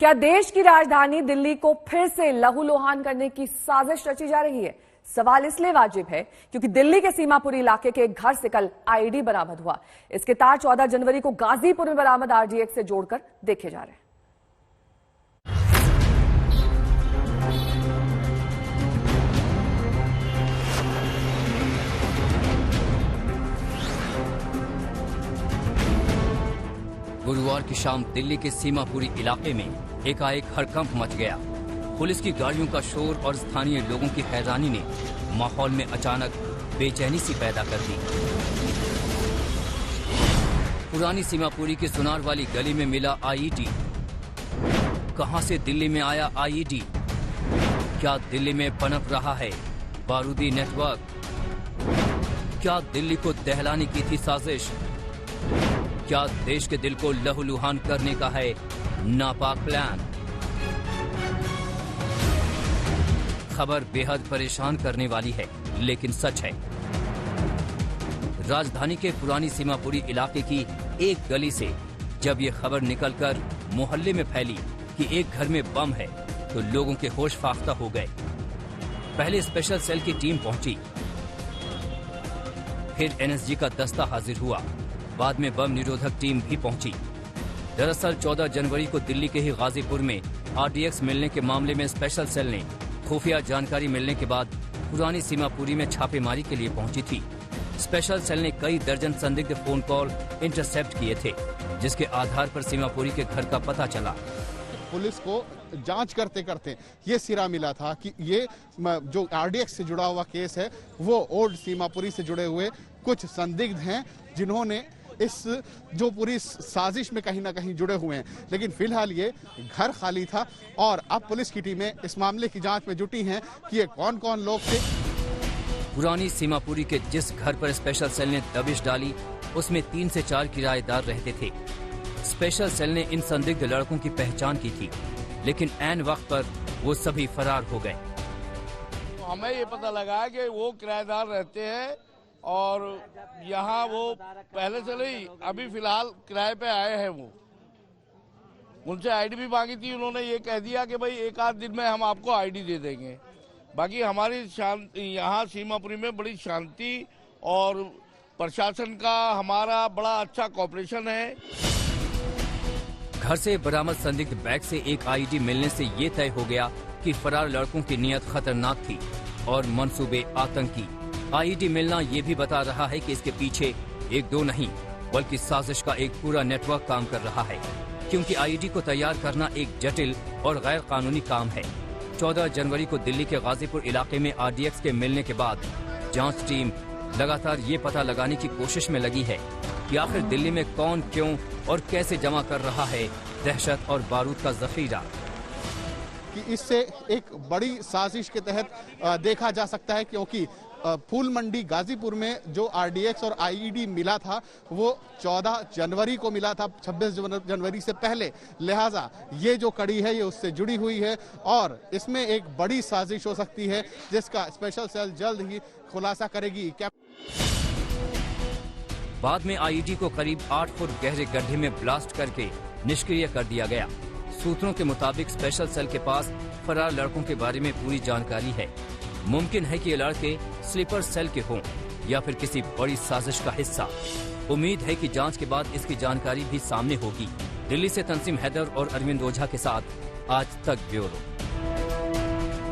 क्या देश की राजधानी दिल्ली को फिर से लहूलुहान करने की साजिश रची जा रही है? सवाल इसलिए वाजिब है क्योंकि दिल्ली के सीमापुरी इलाके के एक घर से कल आईईडी बरामद हुआ। इसके तार 14 जनवरी को गाजीपुर में बरामद आरडीएक्स से जोड़कर देखे जा रहे हैं। गुरुवार की शाम दिल्ली के सीमापुरी इलाके में एकाएक हड़कंप मच गया। पुलिस की गाड़ियों का शोर और स्थानीय लोगों की हैरानी ने माहौल में अचानक बेचैनी सी पैदा कर दी। पुरानी सीमापुरी की सुनार वाली गली में मिला आईईडी। कहां से दिल्ली में आया आईईडी? क्या दिल्ली में पनप रहा है बारूदी नेटवर्क? क्या दिल्ली को दहलाने की थी साजिश? क्या देश के दिल को लहूलुहान करने का है नापाक प्लान? खबर बेहद परेशान करने वाली है, लेकिन सच है। राजधानी के पुरानी सीमापुरी इलाके की एक गली से जब ये खबर निकलकर मोहल्ले में फैली कि एक घर में बम है, तो लोगों के होश फाख्ता हो गए। पहले स्पेशल सेल की टीम पहुंची, फिर एनएसजी का दस्ता हाजिर हुआ, बाद में बम निरोधक टीम भी पहुंची। दरअसल 14 जनवरी को दिल्ली के ही गाजीपुर में आरडीएक्स मिलने के मामले में स्पेशल सेल ने खुफिया जानकारी मिलने के बाद पुरानी सीमापुरी में छापेमारी के लिए पहुंची थी। स्पेशल सेल ने कई दर्जन संदिग्ध फोन कॉल इंटरसेप्ट किए थे, जिसके आधार पर सीमापुरी के घर का पता चला। पुलिस को जांच करते करते ये सिरा मिला था कि ये जो आरडीएक्स से जुड़ा हुआ केस है वो ओल्ड सीमापुरी से जुड़े हुए कुछ संदिग्ध हैं, जिन्होंने इस जो पूरी साजिश में कहीं ना कहीं जुड़े हुए हैं। लेकिन फिलहाल ये घर खाली था और अब पुलिस की टीमें इस मामले की जांच में जुटी हैं कि ये कौन कौन लोग थे। पुरानी सीमापुरी के जिस घर पर स्पेशल सेल ने दबिश डाली, उसमें 3 से 4 किराएदार रहते थे। स्पेशल सेल ने इन संदिग्ध लड़कों की पहचान की थी, लेकिन ऐन वक्त पर वो सभी फरार हो गए। हमें ये पता लगा कि वो किराएदार रहते हैं और यहाँ वो पहले से नहीं, अभी फिलहाल किराए पे आए हैं। वो उनसे आईडी भी मांगी थी, उन्होंने ये कह दिया कि भाई एक आध दिन में हम आपको आईडी दे देंगे। बाकी हमारी यहाँ सीमापुरी में बड़ी शांति और प्रशासन का हमारा बड़ा अच्छा कॉपरेशन है। घर से बरामद संदिग्ध बैग से एक आईडी मिलने से ये तय हो गया कि फरार लड़कों की नीयत खतरनाक थी और मंसूबे आतंकी। आईडी मिलना ये भी बता रहा है कि इसके पीछे एक दो नहीं, बल्कि साजिश का एक पूरा नेटवर्क काम कर रहा है, क्योंकि आईडी को तैयार करना एक जटिल और गैर कानूनी काम है। 14 जनवरी को दिल्ली के गाजीपुर इलाके में आरडीएक्स के मिलने के बाद जांच टीम लगातार ये पता लगाने की कोशिश में लगी है कि आखिर दिल्ली में कौन, क्यों और कैसे जमा कर रहा है दहशत और बारूद का जखीरा। कि इससे एक बड़ी साजिश के तहत देखा जा सकता है, क्योंकि फूल मंडी गाजीपुर में जो आरडीएक्स और आईईडी मिला था वो 14 जनवरी को मिला था, 26 जनवरी से पहले। लिहाजा ये जो कड़ी है ये उससे जुड़ी हुई है और इसमें एक बड़ी साजिश हो सकती है, जिसका स्पेशल सेल जल्द ही खुलासा करेगी। बाद में आईईडी को करीब 8 फुट गहरे गड्ढे में ब्लास्ट करके निष्क्रिय कर दिया गया। सूत्रों के मुताबिक स्पेशल सेल के पास फरार लड़कों के बारे में पूरी जानकारी है। मुमकिन है कि ये लड़के स्लीपर सेल के हों या फिर किसी बड़ी साजिश का हिस्सा। उम्मीद है कि जांच के बाद इसकी जानकारी भी सामने होगी। दिल्ली से तंसीम हैदर और अरविंद ओझा के साथ आज तक ब्यूरो।